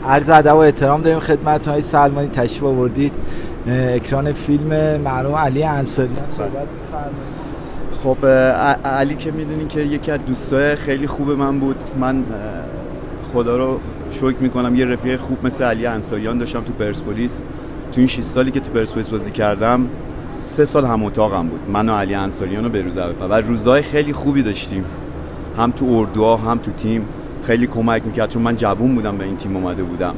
عرض ادب و احترام داریم خدمت های سلمانی، تشریف آوردید اکران فیلم مرحوم علی انصاریان صحبت بفرمایید. خب علی که میدونین که یکی از دوستای خیلی خوب من بود. من خدا رو شکر میکنم یه رفیق خوب مثل علی انصاریان داشتم تو پرسپولیس. تو این 6 سالی که تو پرسپولیس بازی کردم 3 سال هم اتاقم بود، من و علی انصاریان و بهروز عبدالفضل، و روزهای خیلی خوبی داشتیم، هم تو اردوها هم تو تیم. خیلی کمک میکرد چون من جوون بودم به این تیم اومده بودم.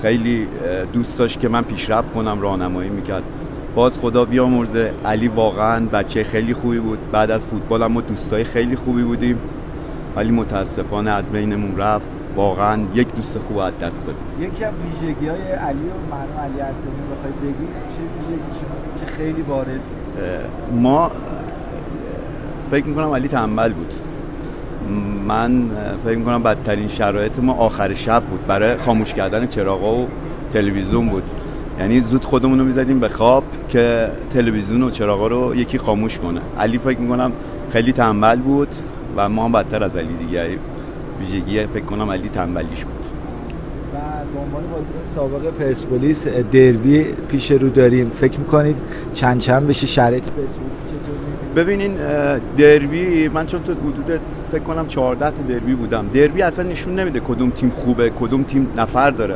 خیلی دوست داشت که من پیشرفت کنم، راهنمایی میکرد. باز خدا بیامرزه، علی واقعا بچه خیلی خوبی بود. بعد از فوتبال هم ما دوستای خیلی خوبی بودیم، ولی متاسفانه از بینمون رفت. واقعا یک دوست خوب از دست دادیم. یکی از ویژگی‌های علی و مرحوم علی انصاریان بخواید بگید چه ویژگیشون که خیلی بارز بود؟ ما فکر میکنم علی تنبل بود. من فکر میکنم بدترین شرایط ما آخر شب بود، برای خاموش کردن چراغا و تلویزیون بود. یعنی زود خودمون رو میزدیم به خواب که تلویزیون و چراغا رو یکی خاموش کنه. علی فکر میکنم خیلی تنبل بود و ما هم بدتر از علی دیگه. ویژگی فکر کنم علی تنبلیش بود. و به عنوان بازیکن سابق پرسپولیس دربی پیش رو داریم، فکر میکنید چند بشه شرایط پرسپولیس چطور میبینید؟ ببینین دربی، من چون تو حدود فکر کنم 14 تا دربی بودم، دربی اصلا نشون نمیده کدوم تیم خوبه کدوم تیم نفر داره.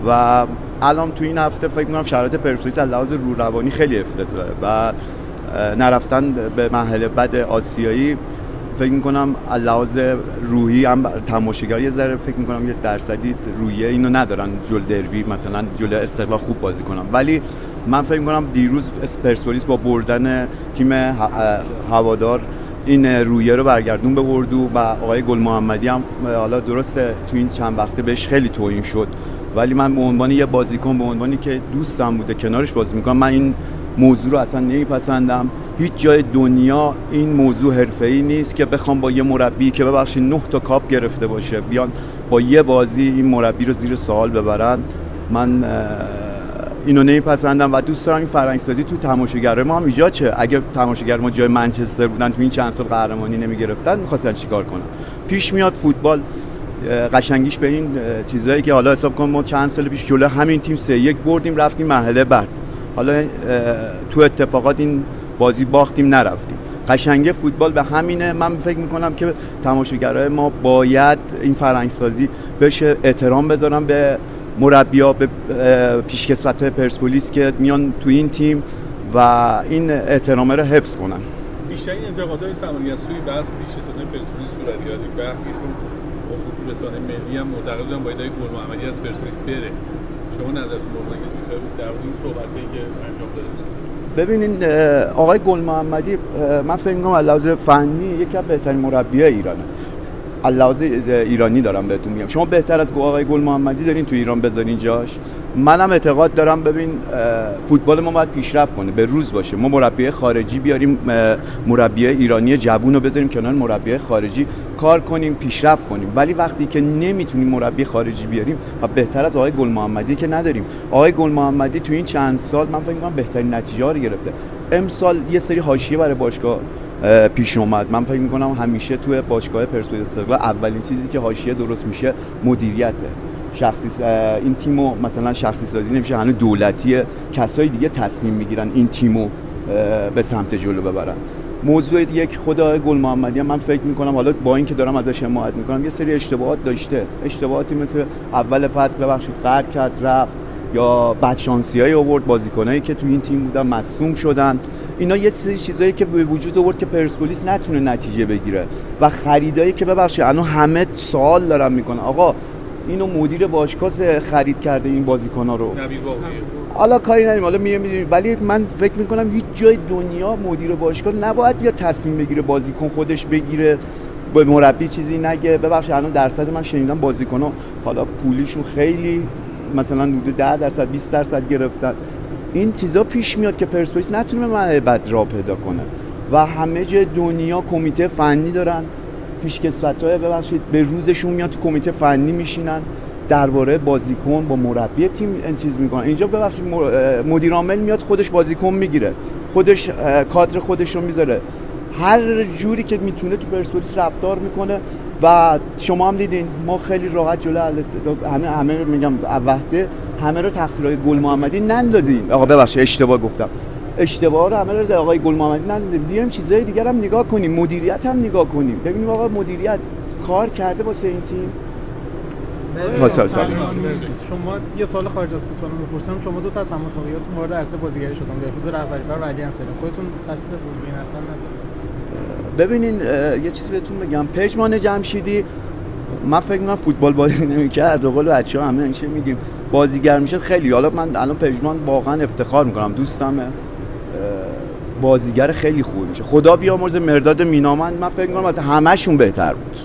و الان تو این هفته فکر میکنم شرایط پرسپولیس از لحاظ رو روانی خیلی افتضاحه و نرفتن به مرحله بعد آسیایی فکر میکنم از لحاظ روحی هم تماشاگر یه ذره فکر میکنم یه درصدی روحیه اینو ندارن جل دربی مثلا جل استقلال خوب بازی کنن. ولی من فکر میکنم دیروز پرسپولیس با بردن تیم هوادار این روحیه رو برگردون به اردو و آقای گل محمدی هم حالا درسته تو این چند وقته بهش خیلی توهین شد، ولی من به عنوان یه بازیکن، به عنوانی که دوستم بوده کنارش بازی میکنم، من این موضوع رو اصلا نمیپسندم. هیچ جای دنیا این موضوع حرفه‌ای نیست که بخوام با یه مربی که ببخشید 9 تا کاپ گرفته باشه بیان با یه بازی این مربی رو زیر سوال ببرن. من اینو نمیپسندم و دوست دارم این فرهنگ‌سازی تو تماشاگرای ما هم ایجاد شه. اگه تماشاگر ما جای منچستر بودن تو این چند سال قهرمانی نمیگرفتن، می‌خواستن چیکار کنن؟ پیش میاد فوتبال قشنگیش به این چیزایی که حالا حساب کن ما چند سال پیش جلو همین تیم 3-1 بردیم رفتیم مرحله بعد، حالا تو اتفاقات این بازی باختیم نرفتیم. قشنگه فوتبال به همینه. من فکر میکنم که تماشاگرای ما باید این فرهنگسازی بشه، احترام بذارن به مربی‌ها، به پیشکسوت‌های پرسپولیس که میان تو این تیم و این احترامه رو حفظ کنن. بیشترین انتقادهای سلمانی از سوی برخی پیشکسوت‌های پرسپولیس صورت گرفت. برخیشون تو رسانه ملی هم معتقد بودن باید گل محمدی از پرسپولیس بره. شما نظرتون به عنوان یک در این صحبتایی که انجام داده میشه؟ ببینین آقای گل محمدی من فکر می‌کنم از لحاظ فنی یکی از بهترین مربیای ایرانه. از لحاظ ایرانی دارم بهتون میگم، شما بهتر از آقای گل محمدی دارین تو ایران بذارین جاش. منم اعتقاد دارم ببین فوتبال ما باید پیشرفت کنه، به روز باشه. ما مربی خارجی بیاریم، مربی ایرانی جوون رو بذاریم کنار مربی خارجی، کار کنیم، پیشرفت کنیم. ولی وقتی که نمیتونیم مربی خارجی بیاریم و بهتر از آقای گل محمدی که نداریم. آقای گل محمدی تو این چند سال من فکر می‌کنم بهترین نتیجه‌ها رو گرفته. امسال یه سری حاشیه برای باشگاه پیش اومد. من فکر می‌کنم همیشه توی باشگاه پرسپولیس استقلال اولین چیزی که حاشیه درست میشه مدیریته. شخصی این تیمو مثلا شخصی سازی نمیشه، هنوز دولتیه، کسای دیگه تصمیم میگیرن این تیمو به سمت جلو ببرن. موضوع یک خدا گل محمدی هم من فکر میکنم حالا با این که دارم ازش حمایت میکنم یه سری اشتباهات داشته، اشتباهاتی مثل اول فصل ببخشید قهر کرد رفت، یا بدشانسی‌های آورد، بازیکنایی که تو این تیم بودن مصدوم شدن. اینا یه سری چیزایی که به وجود آورد که پرسپولیس نتونه نتیجه بگیره و خریدایی که ببخشید الان همه سوال دارن میکنن آقا اینو مدیر باشگاه خرید کرده این بازیکن‌ها رو. نبیل باقری. حالا کاری نداریم، حالا می‌دونیم، ولی من فکر می‌کنم هیچ جای دنیا مدیر باشگاه نباید یا تصمیم بگیره بازیکن خودش بگیره، به مربی چیزی نگه. ببخشید الان درصد من شنیدم بازیکن‌ها حالا پولیشون خیلی مثلا حدود 10% 20% گرفتن. این چیزا پیش میاد که پرسپولیس نتونه مرحله بعد راه پیدا کنه و همه جای دنیا کمیته فنی دارن، پیشکسوت‌های ببخشید به روزشون میاد تو کمیته فنی میشینن درباره بازیکن با مربی تیم این چیز میکنن. اینجا ببخشید مدیر عامل میاد خودش بازیکن میگیره، خودش کادر خودش رو میذاره. هر جوری که میتونه تو پرسپولیس رفتار میکنه و شما هم دیدین ما خیلی راحت جلو همه رو میگم وحده همه رو تقصیرهای گل محمدی نندازیم. آقا ببخشید اشتباه گفتم، اشتباه رو همه رو در آقای گل محمدی نندازیم، بیایم چیزای دیگر هم نگاه کنیم، مدیریت هم نگاه کنیم، ببینیم آقا مدیریت کار کرده واسه این تیم. شما یه سوال خارج از فوتبال رو بپرسم، شما دو تا از هم‌تاییاتون وارد عرصه بازیگری شدن، بهروز رهبری‌فر و علی انصاری، خودتون قصد بود این اصلا ندارید؟ ببینین یه چیزی بهتون بگم، پژمان جمشیدی من فکر می‌کنم فوتبال بازی نمی‌کرد، به قول بچه‌ها همه همیشه میگیم بازیگر میشه خیلی. حالا من الان پژمان واقعا افتخار می‌کنم، دوستمه، بازیگر خیلی خوبی میشه. خدا بیامرزه مرداد مینامن، من فکر می‌کنم از همه‌شون بهتر بود.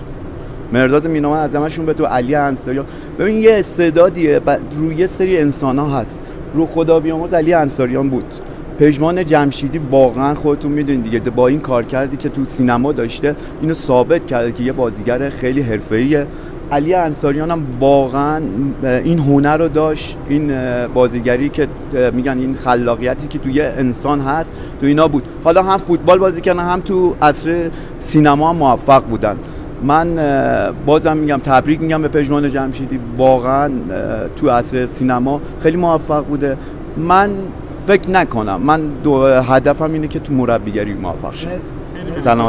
مرداد مینامن از همه‌شون به تو علی انصاری. ببین یه استعدادیه روی یه سری انسان‌ها هست، رو خدا بیامرز علی انصاریان بود. پژمان جمشیدی واقعا خودتون میدونید دیگه، با این کارکردی که تو سینما داشته اینو ثابت کرده که یه بازیگر خیلی حرفه‌ایه. علی انصاریان هم واقعا این هنر رو داشت، این بازیگری که میگن این خلاقیتی که توی انسان هست تو اینا بود. حالا هم فوتبال بازی کردن هم تو عصر سینما هم موفق بودن. من بازم میگم تبریک میگم به پژمان جمشیدی، واقعا تو عصر سینما خیلی موفق بوده. من فکر نکنم، من هدفم اینه که تو مربیگری موفق شم. سلام.